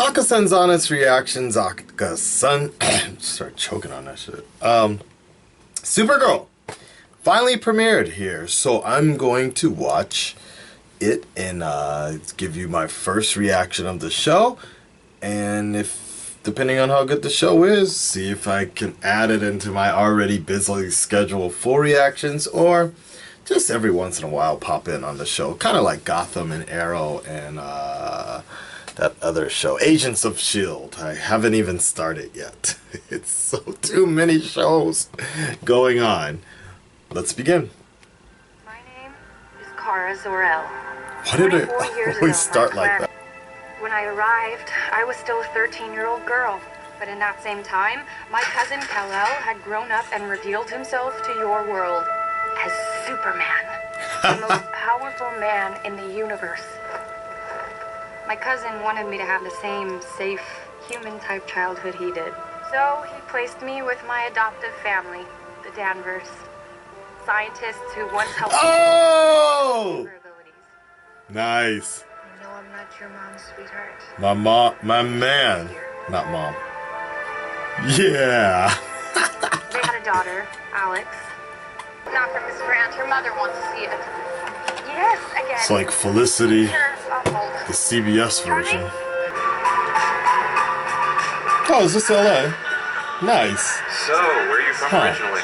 Akasan's honest reactions. Akasan. Start choking on that shit. Supergirl finally premiered here, so I'm going to watch it and give you my first reaction of the show. And if, depending on how good the show is, see if I can add it into my already busy schedule for reactions, or just every once in a while pop in on the show. Kind of like Gotham and Arrow and that other show, Agents of S.H.I.E.L.D. I haven't even started yet. It's so too many shows going on. Let's begin. My name is Kara Zor-El. Why did it always start like that? When I arrived, I was still a 13-year-old girl. But in that same time, my cousin Kal-El had grown up and revealed himself to your world as Superman, the most powerful man in the universe. My cousin wanted me to have the same safe, human-type childhood he did. So he placed me with my adoptive family, the Danvers. Scientists who once helped Oh! me with abilities. Nice. No, I'm not your mom's sweetheart. My man. Not mom. Yeah. They had a daughter, Alex. Not from Miss Grant. Her mother wants to see it. Yes, again. It's like Felicity, Awful. the CBS version. Oh, is this LA? Nice. So, where are you from originally?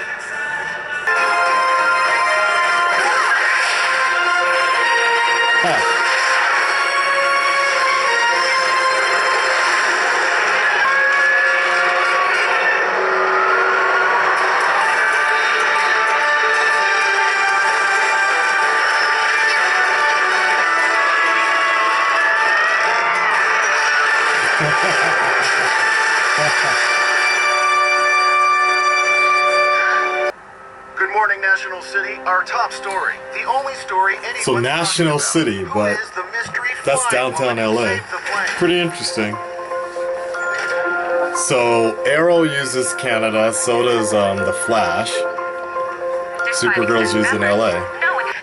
Huh. Good morning, National City. Our top story. The only story anyone So National City, but that's downtown LA. Pretty interesting. So Arrow uses Canada, so does the Flash. Supergirl's used in LA.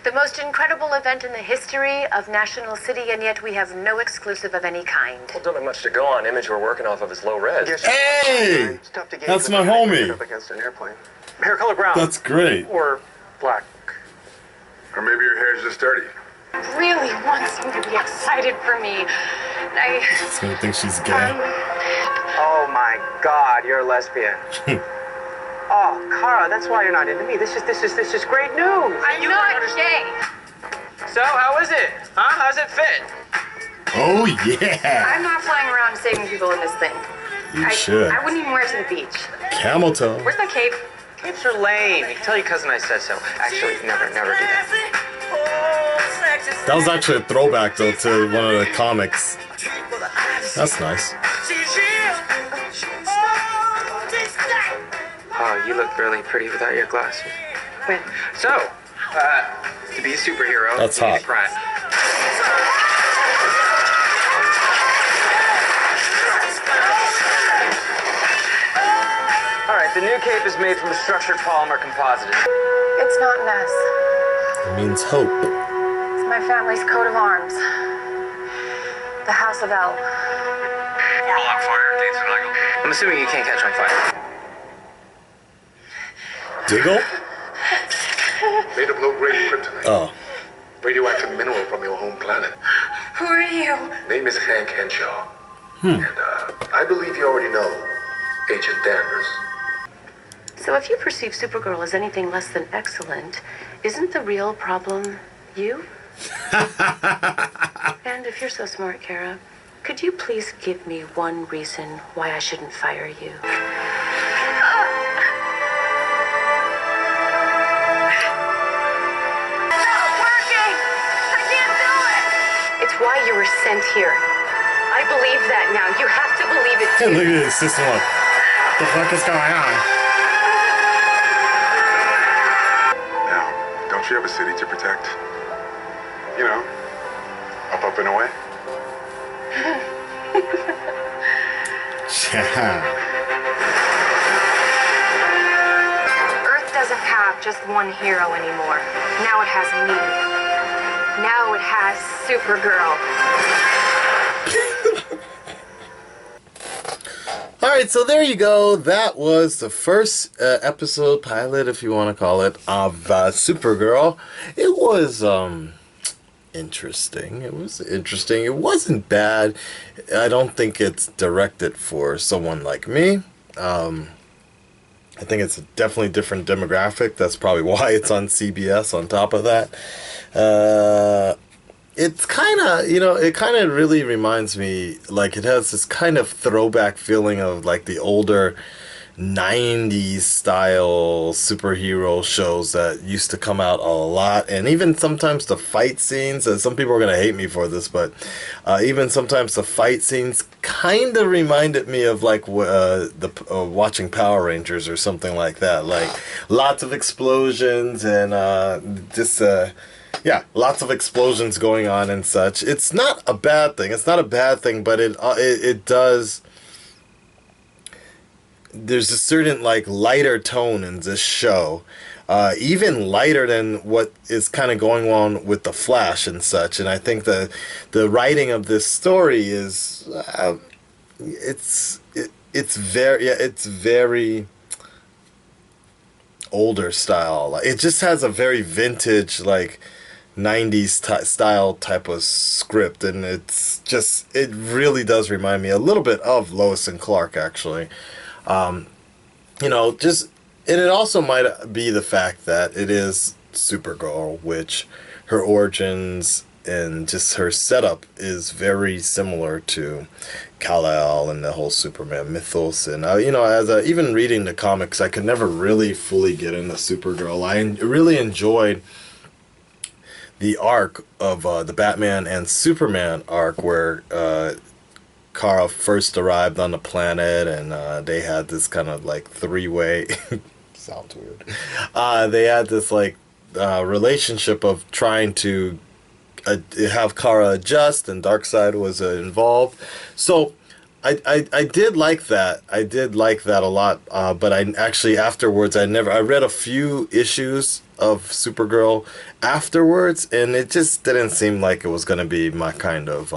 The most incredible event in the history of National City, and yet we have no exclusive of any kind. Well, don't have much to go on. Image we're working off of is low res. Hey! That's my homie. Up against an airplane. Hair color brown. That's great. Or black. Or maybe your hair is just dirty. Really wants me to be excited for me. He's gonna think she's gay. Oh my God, you're a lesbian. Oh, Kara, that's why you're not into me. This is great news. I'm not gay. So, how is it? Huh? How's it fit? Oh yeah. I'm not flying around saving people in this thing. You should. I wouldn't even wear it to the beach. Camel toe. Where's my cape? Capes are lame. You can tell your cousin I said so. Actually, never do that. That was actually a throwback though to one of the comics. That's nice. Oh, you look really pretty without your glasses. So, to be a superhero, That's you need hot. to cry. All right, the new cape is made from a structured polymer composite. It's not an S. It means hope. It's my family's coat of arms. The House of L. Portal on fire. Dates and Eagle. I'm assuming you can't catch my fire. Diggle? Made of low-grade kryptonite. Oh. Radioactive mineral from your home planet. Who are you? Name is Hank Henshaw. And I believe you already know Agent Danvers. So if you perceive Supergirl as anything less than excellent, isn't the real problem you? And if you're so smart, Kara, could you please give me one reason why I shouldn't fire you? Why you were sent here. I believe that now. You have to believe it Hey, too. look at this sister. What the fuck is going on? Now, don't you have a city to protect? You know, up and away. Earth doesn't have just one hero anymore. Now it has me. Now it has Supergirl. Alright, so there you go. That was the first episode, pilot, if you want to call it, of Supergirl. It was interesting. It was interesting. It wasn't bad. I don't think it's directed for someone like me. I think it's a definitely different demographic. That's probably why it's on CBS on top of that. It's kind of, you know, it kind of really reminds me, like, it has this kind of throwback feeling of, like, the older 90s style superhero shows that used to come out a lot. And even sometimes the fight scenes, and some people are going to hate me for this, but even sometimes the fight scenes kind of reminded me of, like, watching Power Rangers or something like that. Like, lots of explosions and yeah, lots of explosions going on and such. It's not a bad thing. It's not a bad thing, but it does. There's a certain, like, lighter tone in this show, even lighter than what is kind of going on with the Flash and such. And I think the writing of this story is it's very older style. It just has a very vintage, like, 90s style type of script, and it really does remind me a little bit of Lois and Clark, actually. You know, and it also might be the fact that it is Supergirl, which her origins and just her setup is very similar to Kal-El and the whole Superman mythos. And you know, even reading the comics, I could never really fully get into Supergirl. I really enjoyed the arc of the Batman and Superman arc, where Kara first arrived on the planet, and they had this kind of, like, three-way sounds weird. They had this, like, relationship of trying to have Kara adjust, and Darkseid was involved. So I did like that. I did like that a lot. But I actually afterwards I read a few issues of Supergirl afterwards, and it just didn't seem like it was going to be my kind of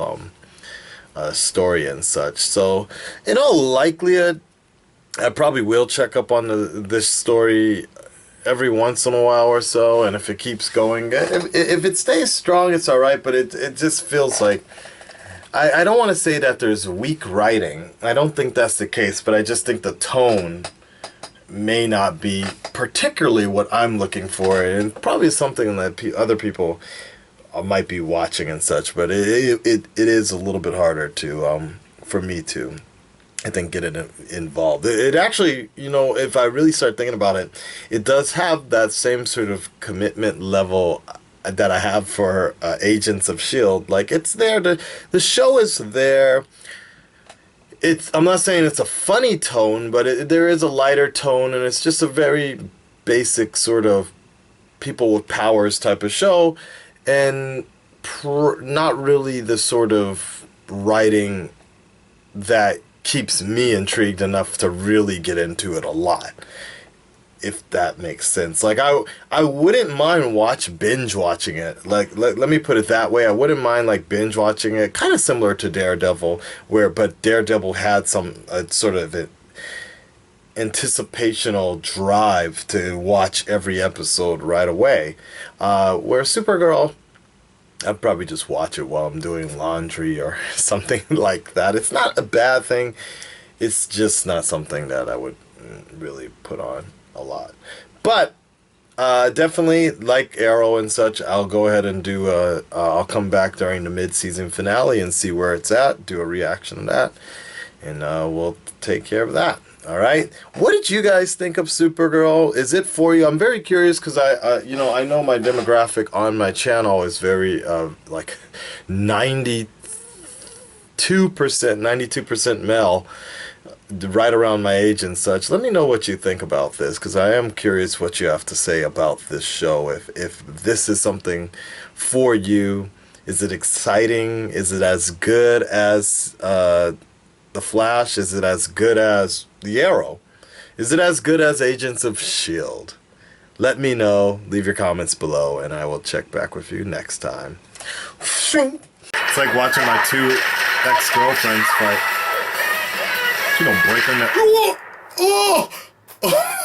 story and such. So in all likelihood, I probably will check up on this story every once in a while or so, and if it keeps going, if it stays strong, it's all right. But it just feels like I don't want to say that there's weak writing. I don't think that's the case, but I just think the tone may not be particularly what I'm looking for, and probably something that other people might be watching and such. But it is a little bit harder to for me to, I think, get it involved. It actually, you know, if I really start thinking about it, it does have that same sort of commitment level that I have for Agents of S.H.I.E.L.D. Like, it's there. The show is there. I'm not saying it's a funny tone, but there is a lighter tone, and it's just a very basic sort of people with powers type of show, and not really the sort of writing that keeps me intrigued enough to really get into it a lot, if that makes sense. Like, I wouldn't mind binge watching it. Like, let me put it that way. I wouldn't mind, like, binge watching it, kind of similar to Daredevil, but Daredevil had some sort of anticipational drive to watch every episode right away. Where Supergirl, I'd probably just watch it while I'm doing laundry or something like that. It's not a bad thing. It's just not something that I would really put on a lot. But definitely, like Arrow and such, I'll go ahead and do I'll come back during the mid-season finale and see where it's at, do a reaction to that, and we'll take care of that. All right, what did you guys think of Supergirl? Is it for you? I'm very curious, because I know my demographic on my channel is very like 92% male, right around my age and such. Let me know what you think about this, because I am curious what you have to say about this show. If this is something for you, is it exciting? Is it as good as The Flash? Is it as good as The Arrow? Is it as good as Agents of S.H.I.E.L.D.? Let me know. Leave your comments below, and I will check back with you next time. It's like watching my two ex-girlfriends fight. She don't break her neck. Oh! Oh!